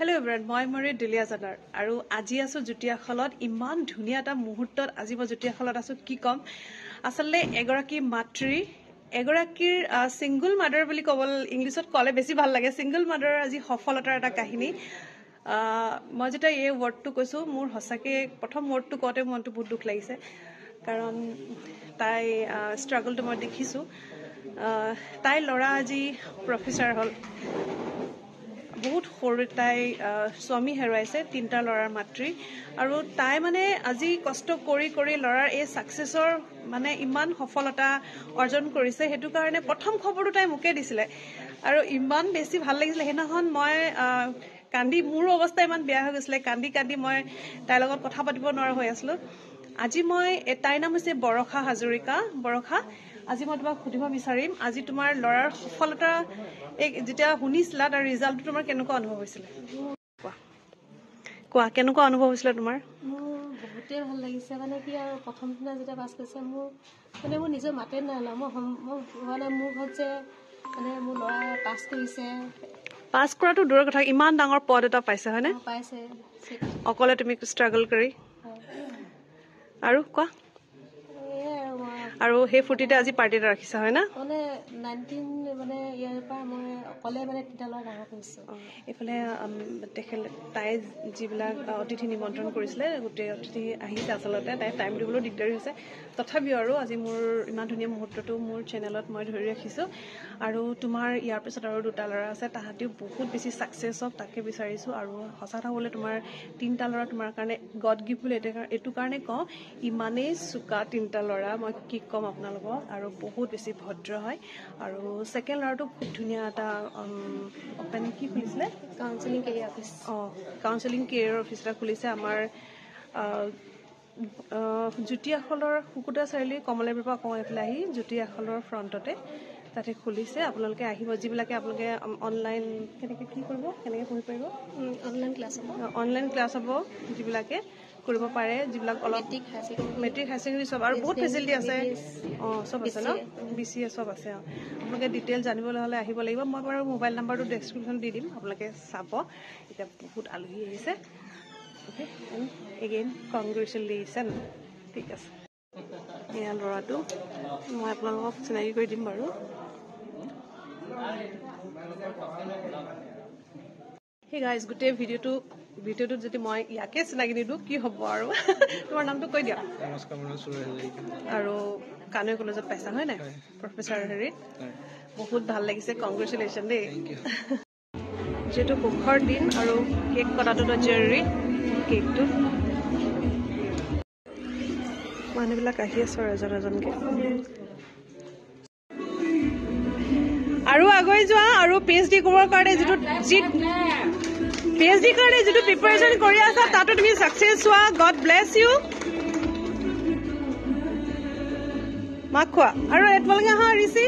Hello everyone, মই মৰি ডিলিয়াজানাৰ আৰু আজি আছো জুটিয়াখলত ইমান ধুনিয়া এটা মুহূৰ্তত আজি মই জুটিয়াখলত আছো কি কম আসলে এগৰাকী মাতৃ এগৰাকীৰ সিঙ্গল মাদাৰ বুলি কবল ইংলিছত কলে বেছি ভাল লাগে সিঙ্গল মাদাৰৰ আজি সফলতাৰ এটা কাহিনী মই যেটা এই ওয়াৰ্ডটো কৈছো মোৰ হসাকে প্ৰথম ওয়াৰ্ডটো কতে মনটো বহুত দুখ লাগিছে কাৰণ তাই স্ট্ৰাগলটো মই দেখিছো তাই লৰা আজি প্ৰফেসৰ হল বহুত সৰু তাই স্বামী হেৰুৱাইছে তিনটা লৰাৰ মাতৃ আৰু তাই মানে আজি কষ্ট কৰি কৰি লৰাৰ এই সাকসেসৰ মানে ইমান সফলতা অৰ্জন কৰিছে হেতু কাৰণে প্ৰথম খবৰটো তাই মুকে দিছিলে আৰু ইমান বেছি ভাল লাগিছিল হেনাখন মই কান্দি মোৰ অৱস্থা ইমান বেয়া হৈ গৈছিলে কান্দি কান্দি মই তাইৰ লগত কথা পাতিব নোৱাৰা হৈ আছিলো আজি মই তাইৰ নাম হৈছে বৰখা হাজৰিকা বৰখা আজি মই তোমাক সুধিব বিচাৰিম আজি তোমাৰ লৰাৰ সফলতা যেতিয়া শুনিছিলা তাৰ ৰিজাল্টটো তোমাৰ কেনেকুৱা অনুভৱ হৈছিল কোৱা কেনেকুৱা অনুভৱ হৈছিল তোমাৰ বহুতে ভাল লাগিছে মানে কি আৰু প্ৰথম দিনা যেতিয়া পাছ কৰিছে মোৰ নিজৰ মাতে নালা মই মানে মোৰ ঘৰত যে মানে মোৰ ল'ৰা পাছ কৰিছে পাছ কৰাটো দূৰৰ কথা ইমান ডাঙৰ পদ এটা পাইছে হয়নে পাইছে অকলে তুমি ষ্ট্ৰাগল কৰি আৰু কোৱা আৰু হে ফুটিতে আজি পাৰ্টি এটা ৰাখিছা হয় না মানে 19 মানে ইয়াৰ পৰা মই অকলে মানে তিনটা ল'ৰা ডাঙৰ কৰিছো এফালে তাই যিবিলাক অতিথি নিমন্ত্ৰণ কৰিছিলে গোটেই অতিথি আহিছে আচলতে তাই টাইম দিবলৈ দিগদাৰী হৈছে তথাপিও আৰু আজি মোৰ ইমান ধুনীয়া মুহূৰ্তটো মোৰ চেনেলত মই ধৰি ৰাখিছো আৰু তোমাৰ ইয়াৰ পিছত আৰু দুটা ল'ৰা আছে তাহাঁতিও বহুত বেছি সাকসেস হওক তাকে বিচাৰিছো আৰু সঁচা কথা হ'লে তোমাৰ তিনটা ল'ৰা তোমাৰ কাৰণে গড গিফ্ট বুলি এইটো কাৰণে কওঁ ইমানেই চুকা তিনটা ল'ৰা মই কি কম আপোনালোকক আৰু বহুত বেছি ভদ্ৰ হয় আৰু সেকেন্ড ল'ৰাটো খুব ধুনীয়া এটা ওপেন কি খুলিছিলে counselling career office counselling career office এটা খুলিছে আমাৰ জুটিয়াখলৰ সুকুটা চাৰিআলি কমলাবাৰীৰ পৰা অকণমান এইফালে আহি জুটিয়াখলৰ ফ্ৰণ্টতে তাতে খুলিছে আপোনালোকে আহিব যিবিলাকে আপোনালোকে অনলাইন কেনেকৈ কি কৰিব কেনেকৈ পঢ়িব পাৰিব অনলাইন ক্লাছ হ'ব যিবিলাকে কৰিব পাৰে যিবিলাক অলপ মেট্ৰিক হাই ছেকেণ্ডাৰী সব আৰু বহুত ফেচিলিটি আছে সব আছে ন BCA সব আছে আপোনালোকে ডিটেইল জানিবলৈ হ'লে আহিব লাগিব মই বাৰু মোবাইল নাম্বাৰটো ডেছক্ৰিপশ্যন দি দিম আপোনালোকে চাব এতিয়া বহুত আলহী আহিছে অ'কে এণ্ড এগেইন কংগ্ৰেচুলেশ্যন ঠিক আছে এয়া ল'ৰাটো মই আপোনালোকক চিনাকি কৰি দিম বাৰু হে গাইজ গোটেই ভিডিঅ'টোত যদি মই ইয়াকে চিনাকি নিদিওঁ কি হ'ব আৰু তোমাৰ নামটো কৈ দিয়া আৰু কানুৱে কলেজত পাইছা হয় নাই প্ৰফেচাৰ হেৰিত বহুত ভাল লাগিছে কংগ্ৰেচুলেশ্যন দেই যিহেতু সুখৰ দিন আৰু কেক কটাটোতো জৰুৰী কেকটো মানুহবিলাক আহি আছে এজন এজনকে আৰু আগুৱাই যোৱা আৰু PhD কৰিবৰ কাৰণে PhD কাৰণে যিটো প্ৰিপাৰেচন কৰি আছা তাতো তুমি সাকসেস হোৱা গড ব্লেছ ইউ মাক খোৱা আৰু তোমালোকে আহা ঋষি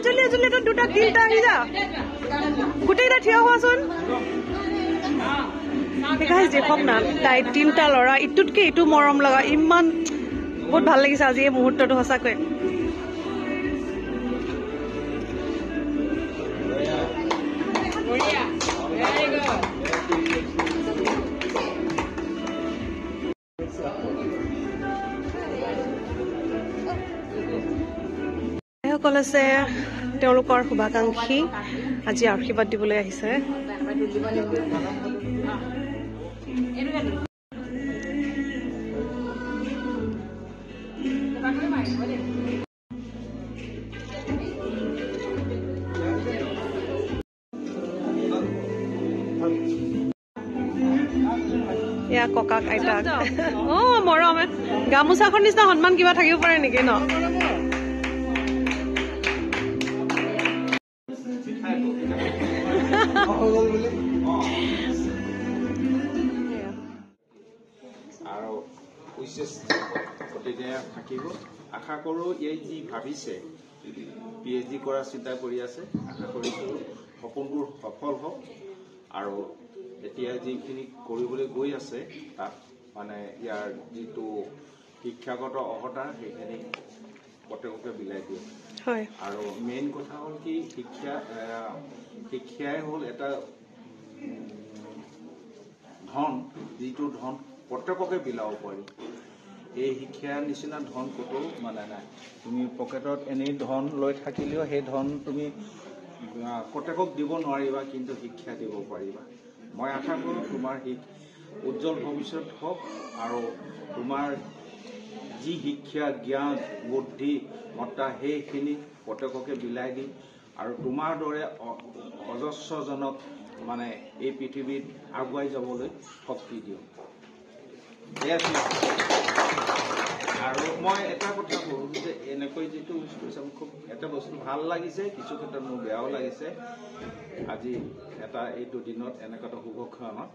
জলদি জলদি দুটা তিনটা আহি যা গোটেইকেইটা থিয় হোৱাচোন দেখক না তাই তিনটা ল'ৰা ইটোতকে ইটো মৰম লগা ইমান বহুত ভাল লাগিছে আজি এই মুহূৰ্তটো সঁচাকৈ সকল আছে তেওঁলোকৰ শুভাকাংক্ষী আজি আশীৰ্বাদ দিবলৈ আহিছে এয়া ককাক আইতাক মৰম গামোচাখন নিচিনা সন্মান কিবা থাকিব পাৰে নেকি ন আৰু গতিকে থাকিব আশা কৰোঁ এই যি ভাবিছে PhD কৰাৰ চিন্তা কৰি আছে আশা কৰিছোঁ সপোনবোৰ সফল হওক আৰু এতিয়া যিখিনি কৰিবলৈ গৈ আছে তাত মানে ইয়াৰ যিটো শিক্ষাগত অৰ্হতা সেইখিনি প্ৰত্যেককে বিলাই দিয়ে হয় আৰু মেইন কথা হ'ল কি শিক্ষাই হ'ল এটা ধন, যিটো ধন প্ৰত্যেককে বিলাব পাৰি। এই শিক্ষাৰ নিচিনা ধন ক'তো মানে নাই। তুমি পকেটত এনেই ধন লৈ থাকিলেও সেই ধন তুমি প্ৰত্যেকক দিব নোৱাৰিবা, কিন্তু শিক্ষা দিব পাৰিবা। মই আশা কৰোঁ তোমাৰ উজ্জ্বল ভৱিষ্যত হওক, আৰু তোমাৰ যি শিক্ষা, জ্ঞান, বুদ্ধি, মত্তা সেইখিনি প্ৰত্যেককে বিলাই দিম, আৰু তোমাৰ দৰে অজস্ৰজনক মানে এই পৃথিৱীত আগুৱাই যাবলৈ শক্তি দিওঁ। আৰু মই এটা কথা কওঁ যে এনেকৈ যিটো খুব এটা বস্তু ভাল লাগিছে, কিছু ক্ষেত্ৰত মোৰ বেয়াও লাগিছে। আজি এইটো দিনত এনেকুৱা এটা শুভক্ষণত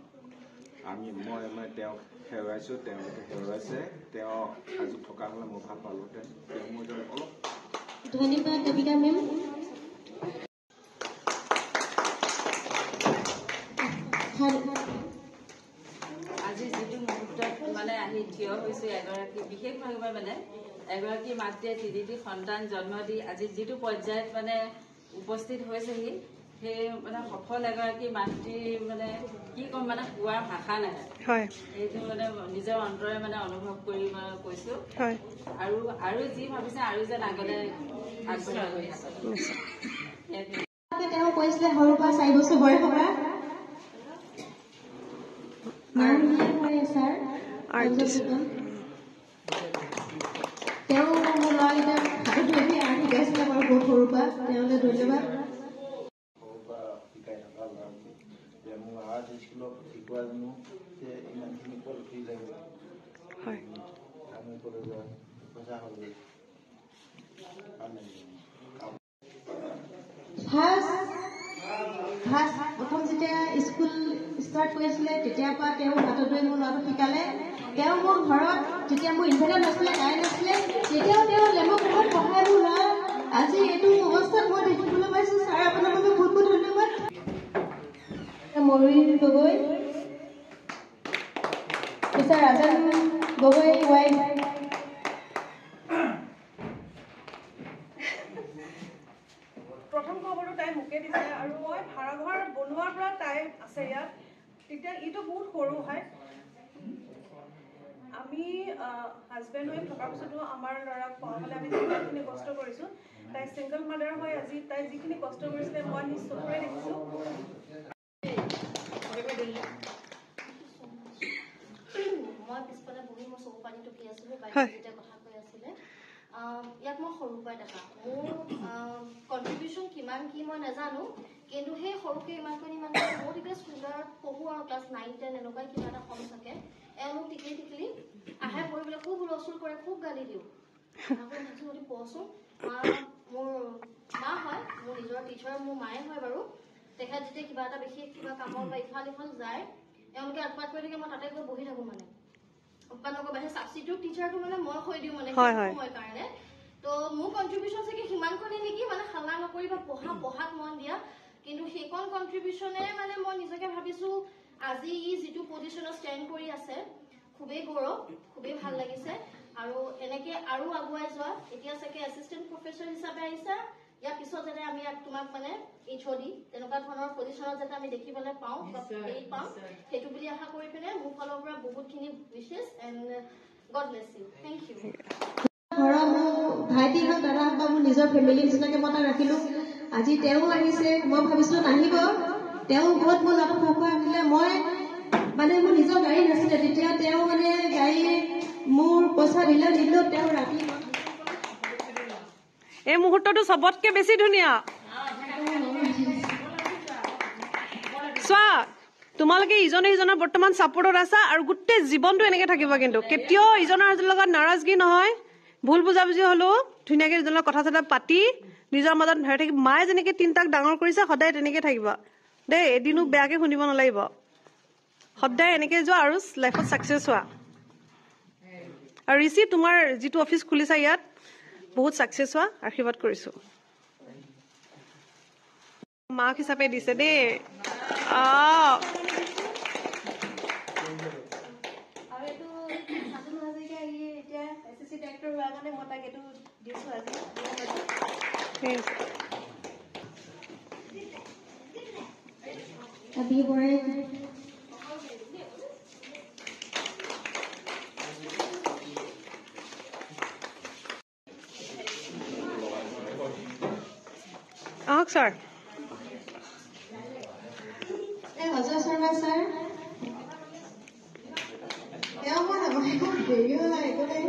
মই তেওঁক হেৰুৱাইছোঁ, তেওঁলোকে হেৰুৱাইছে। তেওঁ আজি থকা হ'লে মই ভাল পালোহেঁতেন। তেওঁ মোৰ দৰে অলপ ধন্যবাদ দেৱিকা মেম। আজি যিটো মুহূৰ্তত মানে আহি থিয় হৈছোঁ, বিশেষভাৱে মানে এগৰাকী মাতৃয়ে তিনিটি সন্তান জন্ম দি আজি যিটো পৰ্যায়ত মানে উপস্থিত হৈছেহি, সেই মানে সফল এগৰাকী মাতৃৰ মানে কি ক'ম, মানে কোৱাৰ ভাষা নাই। সেইটো মানে নিজৰ অন্তৰে মানে অনুভৱ কৰি মই কৈছোঁ। আৰু যি ভাবিছে আৰু যেন আগলৈ আগবাঢ়ি তেওঁ কৈছিলে সৰুৰ পৰা 4 বছৰ বয়সৰ পৰা তেওঁ মোৰ ল'ৰাকেইটা হাতত ধৰি আহি গাইছিলে বাৰু বহুত সৰুৰ পৰা। তেওঁলৈ ধন্যবাদ। শিকাই থকা ল'ৰাটো যে মোৰ আৰ্ট স্কুলত শিকোৱা জানো যে ইমানখিনি কোৱালিটি লাগিব, আমি কলেজৰ পইচা হ'ল প্ৰথম যেতিয়া স্কুল ষ্টাৰ্ট কৰিছিলে তেতিয়াৰ পৰা তেওঁ হাতত ধৰি মোৰ ল'ৰাটোক শিকালে। তেওঁ মোৰ ঘৰত যেতিয়া মোৰ ইনভাৰ্টাৰ নাছিলে, কাৰেণ্ট নাছিলে, তেতিয়াও তেওঁ লেমৰ কামত পঢ়াই মোৰ ল'ৰা আজি এইটো অৱস্থাত মই দেখিবলৈ পাইছোঁ। ছাৰ, আপোনাৰ বাবে বহুত বহুত ধন্যবাদ। ময়ূৰী গগৈ, মিষ্টাৰ ৰাজন গগৈ ৱাইফ। প্ৰথম খবৰটো তাই মোকে দিছে, আৰু মই ভাড়াঘৰ বনোৱাৰ পৰা তাই আছে ইয়াত। তেতিয়া ইটো বহুত সৰু হয়। আমি হাজবেণ্ড ৱাইফ থকাৰ পিছতো আমাৰ ল'ৰাক পঢ়াবলৈ আমি যিমানখিনি কষ্ট কৰিছোঁ, তাই ছিংগল মাদাৰ হয় আজি তাই যিখিনি কষ্ট কৰিছিলে মই নিজ চকুৰে দেখিছোঁ। মই পিছফালে বহি মই চকু পানী টুকি আছিলোঁ, বাইদেউ যেতিয়া কথা কৈ আছিলে। ইয়াক মই সৰুৰ পৰাই দেখা। মোৰ কণ্ট্ৰিবিউশ্যন কিমান কি মই নাজানো, কিন্তু সেই সৰুকৈ ইমানখিনি মানে বহুত এতিয়া স্কুলত পঢ়োঁ আৰু ক্লাছ 9, 10 এনেকুৱাই কিবা এটা কম থাকে। এওঁলোক টিকলি আহে পঢ়িবলৈ খুব হুলস্থুল কৰে, খুব গালি দিওঁ। আকৌ ভাবি পঢ়চোন, মোৰ মা হয়, মোৰ নিজৰ টিচাৰ, মোৰ মায়ে হয় বাৰু। তেখেত যেতিয়া কিবা এটা বিশেষ কিবা কামত বা ইফাল ইফাল যায়, এওঁলোকে আটপাত কৰি থাকে, মই তাতে গৈ বহি থাকোঁ। মানে উৎপাদকৰ বাহিৰে ছাবষ্টিটিউট টিচাৰটো মানে মই হৈ দিওঁ মানে সময়ৰ কাৰণে। তো মোৰ কণ্ট্ৰিবিউশ্যন চাগে সিমানখনেই নেকি, মানে হাল্লা নকৰি বা পঢ়াত মন দিয়া। কিন্তু সেইকণ কণ্ট্ৰিবিউশ্যনে মানে মই নিজকে ভাবিছোঁ আজি ই যিটো পজিশ্যনত ষ্টেণ্ড কৰি আছে, খুবেই গৌৰৱ, খুবেই ভাল লাগিছে। আৰু এনেকৈ আৰু আগুৱাই যোৱা, এতিয়া চাগে এছিষ্টেণ্ট প্ৰফেচৰ হিচাপে আহিছা, ইয়াৰ পিছত যাতে আমি তোমাক মানে HOD তেনেকুৱা ধৰণৰ পজিশ্যনত যাতে আমি দেখিবলৈ পাওঁ, সেইটো বুলি আশা কৰি পিনে মোৰ ফালৰ পৰা বহুতখিনি wishes and God bless you. Thank you. ঘৰৰ মোৰ ভাইটি হওক, দাদা হওক বা মোৰ নিজৰ ফেমিলি নিচিনাকৈ মই তাক ৰাখিলোঁ। আজি তেওঁ আহিছে, মই ভাবিছিলোঁ নাহিব। তেওঁ ঘৰত মোৰ ল'ৰাটোক ভালকৈ আনিলে। মই মানে মোৰ নিজৰ গাড়ী নাছিলে তেতিয়া, তেওঁ মানে গাড়ী মোৰ পইচা দিলেও তেওঁ ৰাতি। এই মুহূৰ্তটো চবতকে বেছি ধুনীয়া। চোৱা, তোমালোকে ইজনে সিজনৰ বৰ্তমান ছাপোৰ্টত আছা, আৰু গোটেই জীৱনটো এনেকে থাকিব। কিন্তু কেতিয়াও ইজনৰ লগত নাৰাজগী নহয়, ভুল বুজাবুজি হলেও ধুনীয়াকে ইজনৰ কথা চথা পাতি নিজৰ মাজত ধৰি থাকি, মায়ে যেনেকে 3টাক ডাঙৰ কৰিছে সদায় তেনেকে থাকিবা দেই। এদিনো বেয়াকে শুনিব নালাগিব। সদায় এনেকে যোৱা আৰু লাইফত ছাকচেছ হোৱা। আৰু ঋষি, তোমাৰ যিটো অফিচ খুলিছা ইয়াত বহুত ছাকচেছ হোৱা, আশীৰ্বাদ কৰিছো। মাক হিচাপে দিছে দেই। আৰু এইটো সাধু হাজৰিকা এতিয়া SSC ডাইৰেক্টৰ হোৱাৰ কাৰণে মই তাক এইটো দিছোঁ আজি। Happy birthday. আহক ছাৰ অজয় শৰ্মা ছাৰ মই নকওঁ দেৰি হ'ল একো নাই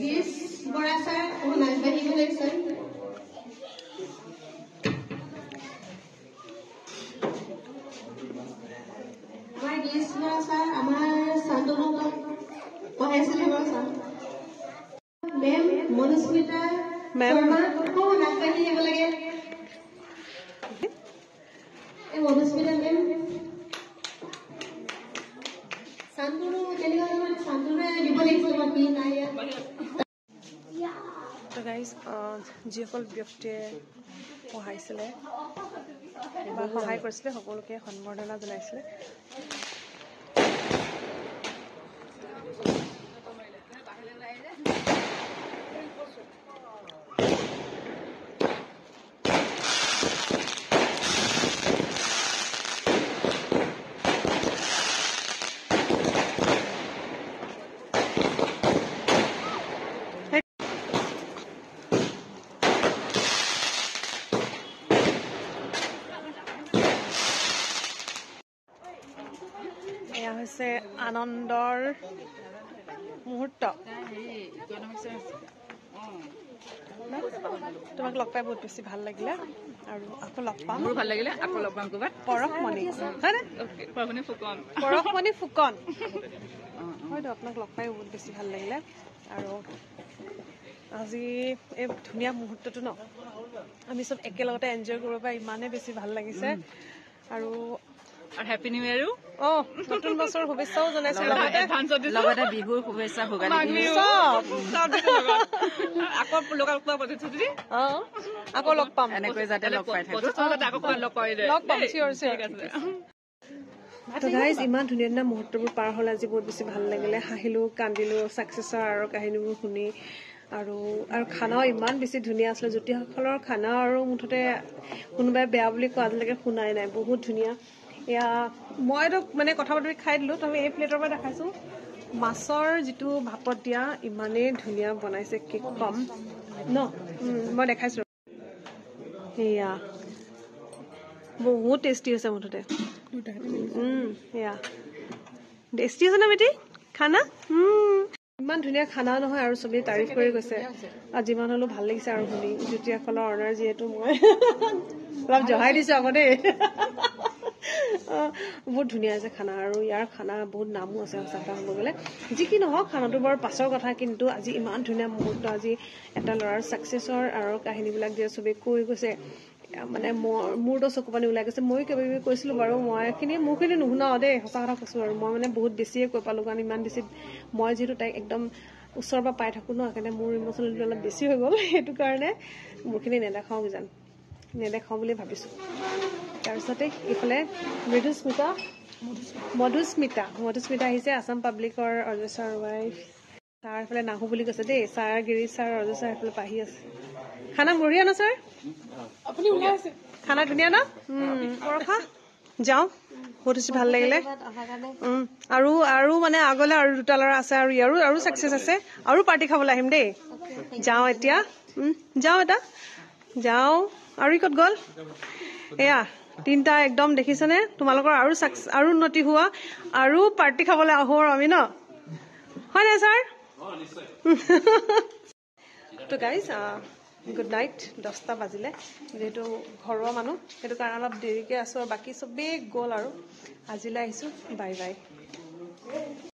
গীছ বৰা ছাৰ আগবাঢ়িবলৈ ছাৰ আমাৰ গীছ বৰা ছাৰ আমাৰ শান্তনুক পঢ়াইছিলে বাৰু ছাৰ মেম মনুস্মিতা শৰ্মা আগবাঢ়ি আহিব লাগে মনুস্মিতা মেম শান্তনু কেনেকুৱা শান্তনুৱে দিব লাগিছিল বাকী নাই গাইজ যিসকল ব্যক্তিয়ে পঢ়াইছিলে বা সহায় কৰিছিলে সকলোকে সম্বৰ্ধনা জনাইছিলে এয়া হৈছে আনন্দৰ মুহূৰ্ত তোমাক লগ পাই বহুত বেছি ভাল লাগিলে আৰু আকৌ লগ পাম মোৰ ভাল লাগিলে আকৌ লগ পাম ক'ৰবাত পৰশমণি পৰশমণি ফুকন হয়তো আপোনাক লগ পাই বহুত বেছি ভাল লাগিলে আৰু আজি এই ধুনীয়া মুহূৰ্তটো ন আমি চব একেলগতে এনজয় কৰিব পাই ইমানেই বেছি ভাল লাগিছে আৰু হেপী নিউ ইয়েৰো নতুন বছৰ শুভেচ্ছাও জনাইছো লগতে বিহুৰ শুভেচ্ছা ভোগালী আকৌ লগ পাম এনেকৈ যাতে লগ পাই থাকো গাইজ ইমান ধুনীয়া ধুনীয়া মুহূৰ্তবোৰ পাৰ হ'ল আজি বহুত বেছি ভাল লাগিলে হাঁহিলো কান্দিলো ছাকচেছৰ আৰু কাহিনীবোৰ শুনি আৰু খানাও ইমান বেছি ধুনীয়া আছিলে জ্যোতিসকলৰ খানা আৰু মুঠতে কোনোবাই বেয়া বুলি কোৱা আজিলৈকে শুনাই নাই বহুত ধুনীয়া এয়া মইতো মানে কথা পাতি খাই দিলো তথাপি এই প্লেটৰ পৰা দেখাইছো মাছৰ যিটো ভাপত দিয়া ইমানেই ধুনীয়া বনাইছে কি কম ন মই দেখাইছো এয়া বহুত টেষ্টি হৈছে মুঠতে এয়া টেষ্টি আছে ন বেটি খানা ইমান ধুনীয়া খানা নহয় আৰু চবেই তাৰিফ কৰি গৈছে আৰু যিমান হলেও ভাল লাগিছে আৰু শুনি জ্যোতিসকলৰ অৰ্ডাৰ যিহেতু মই অলপ জহাই দিছো আকৌ দেই বহুত ধুনীয়া হৈছে খানা আৰু ইয়াৰ খানা বহুত নামো আছে সঁচা কথা ক'ব গ'লে যি কি নহওক খানাটো বৰ পাছৰ কথা কিন্তু আজি ইমান ধুনীয়া মুহূৰ্ত আজি এটা ল'ৰাৰ ছাকচেছৰ আৰু কাহিনীবিলাক যে চবেই কৈ গৈছে মানে মোৰতো চকু পানী ওলাই গৈছে মই কিবা কিবি কৈছিলো বাৰু মোৰখিনি নুশুনাও দেই সঁচা কথা কৈছো আৰু মই মানে বহুত বেছিয়ে কৈ পালো কাৰণ ইমান বেছি মই যিহেতু তাইক একদম ওচৰৰ পৰা পাই থাকো ন সেইকাৰণে মোৰ ইম'চনেলটো অলপ বেছি হৈ গ'ল সেইটো কাৰণে মোৰখিনি নেদেখাওঁ বুলি ভাবিছো তাৰপিছতে ইফালে মধুস্মিতা আহিছে আছাম পাব্লিকৰ অজয় ছাৰ ৱাইফ ছাৰ এইফালে নাহো বুলি কৈছে দেই sir Giri sir Ajay sir এইফালে পাহি আছে খানা বঢ়িয়া ন ছাৰ আপুনি ওলাই আছে খানা ধুনীয়া ন পৰখা যাওঁ বহুত বেছি ভাল লাগিলে আৰু মানে আগলৈ আৰু দুটা ল'ৰা আছে আৰু ইয়াৰো আৰু ছাকচেছ আছে আৰু পাৰ্টি খাবলৈ আহিম দেই যাওঁ এতিয়া যাওঁ আৰু ক'ত গ'ল এয়া তিনিটা একদম দেখিছেনে তোমালোকৰ আৰু উন্নতি হোৱা আৰু পাৰ্টি খাবলৈ আহো আৰু আমি ন হয় নাই ছাৰ তো গাইজ গুড নাইট 10টা বাজিলে যিহেতু ঘৰুৱা মানুহ সেইটো কাৰণে অলপ দেৰিকৈ আছো আৰু বাকী চবেই গ'ল আৰু আজিলৈ আহিছো বাই বাই